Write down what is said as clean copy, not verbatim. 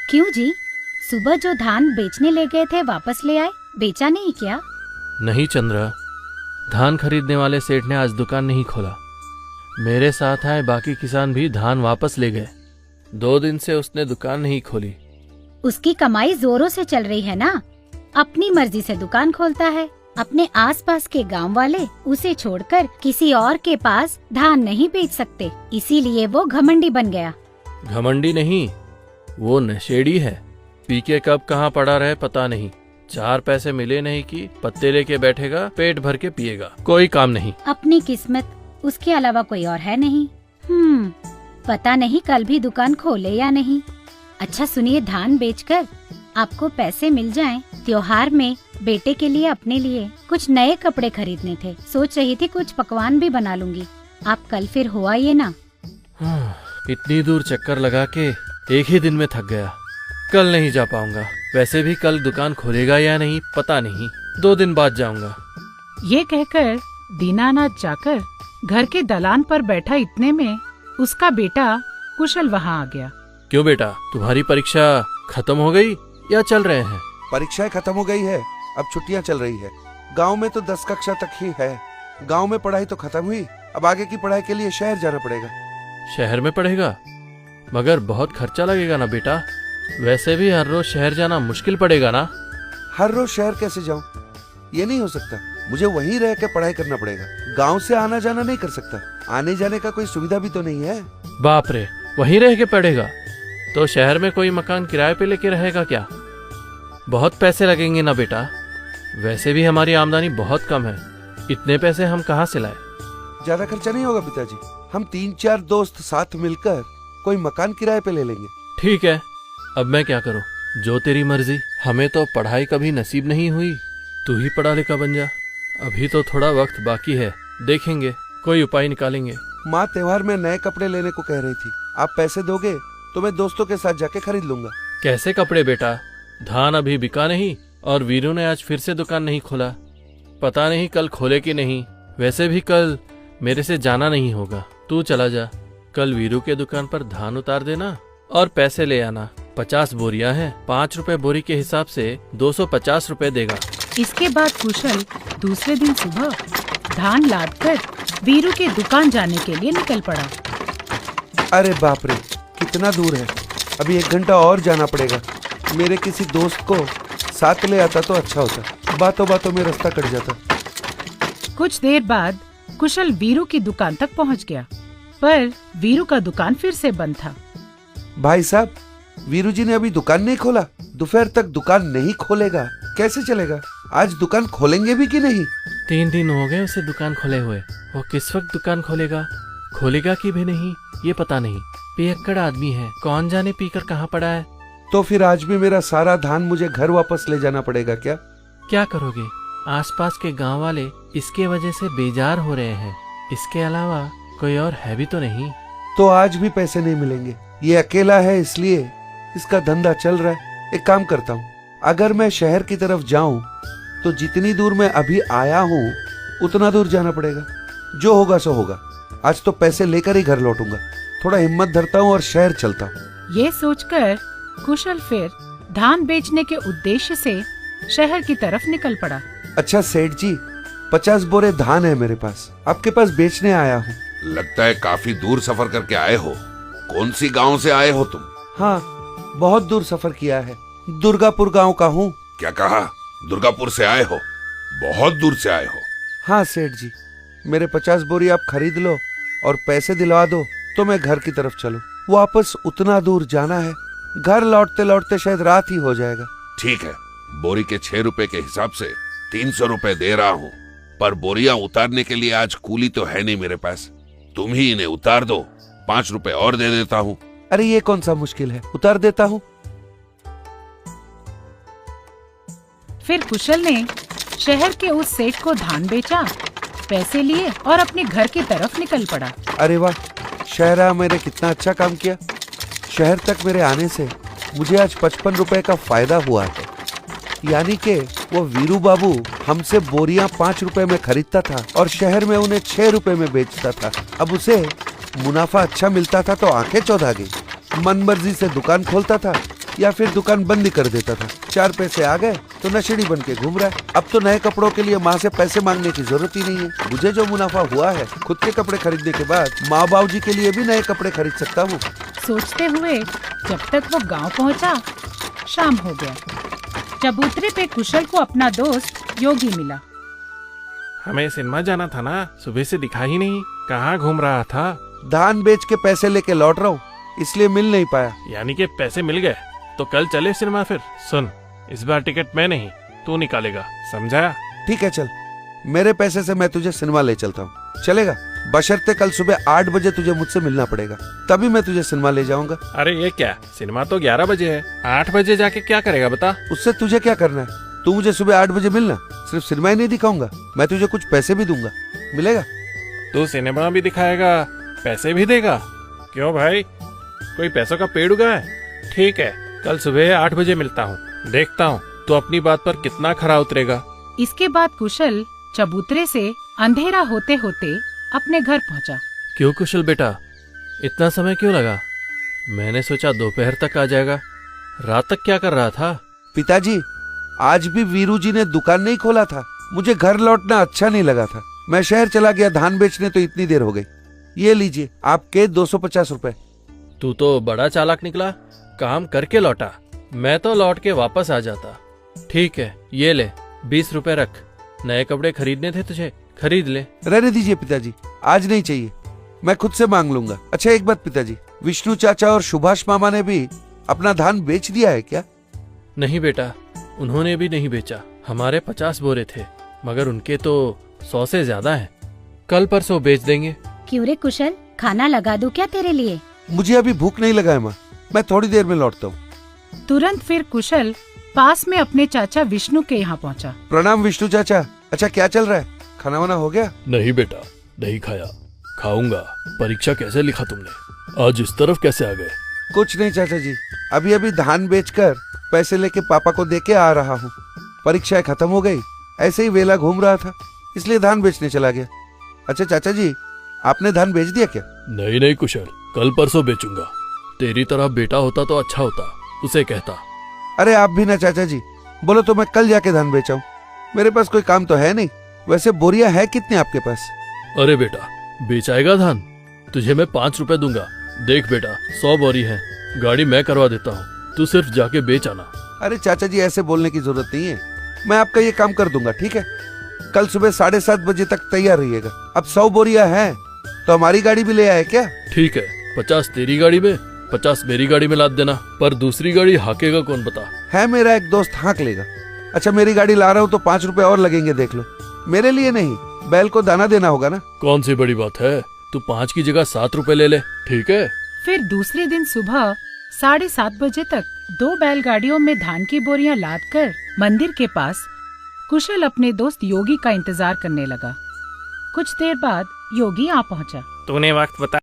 क्यों जी? सुबह जो धान बेचने ले गए थे वापस ले आए? बेचा नहीं क्या? नहीं चंद्रा, धान खरीदने वाले सेठ ने आज दुकान नहीं खोला। मेरे साथ आए बाकी किसान भी धान वापस ले गए। 2 दिन से उसने दुकान नहीं खोली। उसकी कमाई जोरों से चल रही है ना, अपनी मर्जी से दुकान खोलता है। अपने आसपास के गांव वाले उसे छोड़कर किसी और के पास धान नहीं बेच सकते, इसीलिए वो घमंडी बन गया। घमंडी नहीं, वो नशेड़ी है। पी के कब कहाँ पड़ा रहे पता नहीं। 4 पैसे मिले नहीं कि पत्ते लेके बैठेगा, पेट भर के पिएगा, कोई काम नहीं। अपनी किस्मत, उसके अलावा कोई और है नहीं। पता नहीं कल भी दुकान खोले या नहीं। अच्छा सुनिए, धान बेचकर आपको पैसे मिल जाएं, त्योहार में बेटे के लिए अपने लिए कुछ नए कपड़े खरीदने थे। सोच रही थी कुछ पकवान भी बना लूंगी। आप कल फिर हो आइए ना। इतनी दूर चक्कर लगा के एक ही दिन में थक गया। कल नहीं जा पाऊंगा। वैसे भी कल दुकान खोलेगा या नहीं पता नहीं, 2 दिन बाद जाऊंगा। ये कहकर दीनानाथ जाकर घर के दलान पर बैठा, इतने में उसका बेटा कुशल वहाँ आ गया। क्यों बेटा, तुम्हारी परीक्षा खत्म हो गई या चल रहे हैं? परीक्षाएं खत्म हो गई है, अब छुट्टियां चल रही है। गांव में तो 10 कक्षा तक ही है। गांव में पढ़ाई तो खत्म हुई, अब आगे की पढ़ाई के लिए शहर जाना पड़ेगा। शहर में पढ़ेगा? मगर बहुत खर्चा लगेगा ना बेटा। वैसे भी हर रोज शहर जाना मुश्किल पड़ेगा ना। हर रोज शहर कैसे जाऊं? ये नहीं हो सकता। मुझे वहीं रह के पढ़ाई करना पड़ेगा। गांव से आना जाना नहीं कर सकता। आने जाने का कोई सुविधा भी तो नहीं है। बाप रे, वहीं रह के पढ़ेगा? तो शहर में कोई मकान किराए पे लेके रहेगा क्या? बहुत पैसे लगेंगे ना बेटा। वैसे भी हमारी आमदनी बहुत कम है, इतने पैसे हम कहाँ से लाए? ज्यादा खर्चा नहीं होगा पिताजी। हम 3-4 दोस्त साथ मिलकर कोई मकान किराए पे ले लेंगे। ठीक है, अब मैं क्या करूं? जो तेरी मर्जी। हमें तो पढ़ाई कभी नसीब नहीं हुई, तू ही पढ़ा लिखा बन जा। अभी तो थोड़ा वक्त बाकी है, देखेंगे, कोई उपाय निकालेंगे। माँ त्योहार में नए कपड़े लेने को कह रही थी। आप पैसे दोगे तो मैं दोस्तों के साथ जाके खरीद लूंगा। कैसे कपड़े बेटा? धान अभी बिका नहीं और वीरू ने आज फिर से दुकान नहीं खोला। पता नहीं कल खोले कि नहीं। वैसे भी कल मेरे से जाना नहीं होगा, तू चला जा। कल वीरू के दुकान पर धान उतार देना और पैसे ले आना। 50 बोरियां हैं, 5 रुपए बोरी के हिसाब से 250 रुपए देगा। इसके बाद कुशल दूसरे दिन सुबह धान लादकर वीरू के दुकान जाने के लिए निकल पड़ा। अरे बाप रे, कितना दूर है। अभी 1 घंटा और जाना पड़ेगा। मेरे किसी दोस्त को साथ ले आता तो अच्छा होता, बातों बातों में रास्ता कट जाता। कुछ देर बाद कुशल वीरू की दुकान तक पहुंच गया, पर वीरू का दुकान फिर से बंद था। भाई साहब, वीरू जी ने अभी दुकान नहीं खोला। दोपहर तक दुकान नहीं खोलेगा, कैसे चलेगा? आज दुकान खोलेंगे भी कि नहीं? 3 दिन हो गए उसे दुकान खोले हुए। वो किस वक्त दुकान खोलेगा कि भी नहीं ये पता नहीं। पियक्कड़ आदमी है, कौन जाने पीकर कहाँ पड़ा है। तो फिर आज भी मेरा सारा धान मुझे घर वापस ले जाना पड़ेगा क्या? क्या करोगे? आसपास के गांव वाले इसके वजह से बेजार हो रहे हैं। इसके अलावा कोई और है भी तो नहीं। तो आज भी पैसे नहीं मिलेंगे। ये अकेला है इसलिए इसका धंधा चल रहा है। एक काम करता हूँ, अगर मैं शहर की तरफ जाऊं तो जितनी दूर मैं अभी आया हूँ उतना दूर जाना पड़ेगा। जो होगा सो होगा। आज तो पैसे लेकर ही घर लौटूंगा। थोड़ा हिम्मत धरता हूँ और शहर चलता हूँ। ये सोचकर कुशल फिर धान बेचने के उद्देश्य से शहर की तरफ निकल पड़ा। अच्छा सेठ जी, 50 बोरे धान है मेरे पास, आपके पास बेचने आया हूँ। लगता है काफी दूर सफर करके आए हो। कौन सी गांव से आए हो तुम? हाँ, बहुत दूर सफर किया है। दुर्गापुर गांव का हूँ। क्या कहा? दुर्गापुर से आए हो? बहुत दूर से आए हो। हाँ सेठ जी, मेरे 50 बोरी आप खरीद लो और पैसे दिलवा दो तो मैं घर की तरफ चलूं। वापस उतना दूर जाना है। घर लौटते लौटते शायद रात ही हो जाएगा। ठीक है, बोरी के 6 रुपए के हिसाब से 300 रुपए दे रहा हूँ, पर बोरियां उतारने के लिए आज कूली तो है नहीं मेरे पास। तुम ही इन्हें उतार दो, 5 रुपए और दे देता हूँ। अरे ये कौन सा मुश्किल है, उतार देता हूँ। फिर कुशल ने शहर के उस सेठ को धान बेचा, पैसे लिए और अपने घर की तरफ निकल पड़ा। अरे वाह, शहर मैंने कितना अच्छा काम किया। शहर तक मेरे आने से मुझे आज 55 रुपए का फायदा हुआ है। यानी कि वो वीरू बाबू हमसे बोरियां 5 रुपए में खरीदता था और शहर में उन्हें 6 रुपए में बेचता था। अब उसे मुनाफा अच्छा मिलता था तो आंखें चौधा गई। मन मर्जी से दुकान खोलता था या फिर दुकान बंद ही कर देता था। 4 पैसे आ गए तो नशेड़ी बन के घूम रहा है। अब तो नए कपड़ों के लिए माँ से पैसे मांगने की जरूरत ही नहीं है। मुझे जो मुनाफा हुआ है खुद के कपड़े खरीदने के बाद माँ बाबू जी के लिए भी नए कपड़े खरीद सकता हूँ। सोचते हुए जब तक वो गांव पहुंचा, शाम हो गया। चबूतरे पे कुशल को अपना दोस्त योगी मिला। हमें सिनेमा जाना था ना, सुबह से दिखा ही नहीं, कहाँ घूम रहा था? धान बेच के पैसे लेके लौट रहा हूँ, इसलिए मिल नहीं पाया। यानी कि पैसे मिल गए तो कल चले सिनेमा फिर। सुन, इस बार टिकट मैं नहीं तू निकालेगा, समझा? ठीक है चल, मेरे पैसे से मैं तुझे सिनेमा ले चलता हूँ, चलेगा? बशर्ते कल सुबह 8 बजे तुझे मुझसे मिलना पड़ेगा, तभी मैं तुझे सिनेमा ले जाऊंगा। अरे ये क्या, सिनेमा तो 11 बजे है, 8 बजे जाके क्या करेगा बता? उससे तुझे क्या करना है? तू मुझे सुबह 8 बजे मिलना, सिर्फ सिनेमा ही नहीं दिखाऊंगा, मैं तुझे कुछ पैसे भी दूंगा, मिलेगा? तू सिनेमा भी दिखाएगा, पैसे भी देगा? क्यों भाई, कोई पैसों का पेड़ उगा है? ठीक है, कल सुबह 8 बजे मिलता हूँ, देखता हूँ तो अपनी बात पर कितना खरा उतरेगा। इसके बाद कुशल चबूतरे से अंधेरा होते होते अपने घर पहुंचा। क्यों कुशल बेटा, इतना समय क्यों लगा? मैंने सोचा दोपहर तक आ जाएगा, रात तक क्या कर रहा था? पिताजी, आज भी वीरू जी ने दुकान नहीं खोला था, मुझे घर लौटना अच्छा नहीं लगा था, मैं शहर चला गया धान बेचने, तो इतनी देर हो गई। ये लीजिए आपके 250 रुपए। तू तो बड़ा चालाक निकला, काम करके लौटा, मैं तो लौट के वापस आ जाता। ठीक है, ये ले 20 रुपए रख, नए कपड़े खरीदने थे तुझे, खरीद ले। रहने दीजिए पिताजी, आज नहीं चाहिए, मैं खुद से मांग लूंगा। अच्छा एक बात पिताजी, विष्णु चाचा और सुभाष मामा ने भी अपना धान बेच दिया है क्या? नहीं बेटा, उन्होंने भी नहीं बेचा, हमारे 50 बोरे थे, मगर उनके तो 100 से ज्यादा हैं, कल परसों बेच देंगे। क्यों रे कुशल, खाना लगा दूं क्या तेरे लिए? मुझे अभी भूख नहीं लगा है माँ, मैं थोड़ी देर में लौटता हूँ। तुरंत फिर कुशल पास में अपने चाचा विष्णु के यहाँ पहुंचा। प्रणाम विष्णु चाचा। अच्छा क्या चल रहा है, खाना वाना हो गया? नहीं बेटा, नहीं खाया, खाऊंगा। परीक्षा कैसे लिखा तुमने, आज इस तरफ कैसे आ गए? कुछ नहीं चाचा जी, अभी अभी धान बेचकर पैसे लेके पापा को देके आ रहा हूँ। परीक्षाएं खत्म हो गई, ऐसे ही वेला घूम रहा था, इसलिए धान बेचने चला गया। अच्छा चाचा जी, आपने धान बेच दिया क्या? नहीं नहीं कुशल, कल परसों बेचूंगा। तेरी तरह बेटा होता तो अच्छा होता, उसे कहता। अरे आप भी ना चाचा जी, बोलो तो मैं कल जाके धान बेचाऊं, मेरे पास कोई काम तो है नहीं। वैसे बोरिया है कितने आपके पास? अरे बेटा, बेचाएगा धान? तुझे मैं 5 रुपए दूंगा। देख बेटा, 100 बोरी है, गाड़ी मैं करवा देता हूँ, तू सिर्फ जाके बेच आना। अरे चाचा जी ऐसे बोलने की जरूरत नहीं है, मैं आपका ये काम कर दूंगा, ठीक है? कल सुबह 7:30 बजे तक तैयार रहिएगा। अब 100 बोरिया है तो हमारी गाड़ी भी ले आए क्या? ठीक है, 50 तेरी गाड़ी में, 50 मेरी गाड़ी में लाद देना, पर दूसरी गाड़ी हाकेगा कौन बता? है मेरा एक दोस्त हाँक लेगा। अच्छा मेरी गाड़ी ला रहा हूँ तो 5 रुपए और लगेंगे, देख लो। मेरे लिए नहीं, बैल को दाना देना होगा ना। कौन सी बड़ी बात है, तू 5 की जगह 7 रुपए ले ले, ठीक है? फिर दूसरे दिन सुबह 7:30 बजे तक 2 बैलगाड़ियों में धान की बोरियां लादकर मंदिर के पास कुशल अपने दोस्त योगी का इंतजार करने लगा। कुछ देर बाद योगी आ पहुंचा। तूने वक्त बता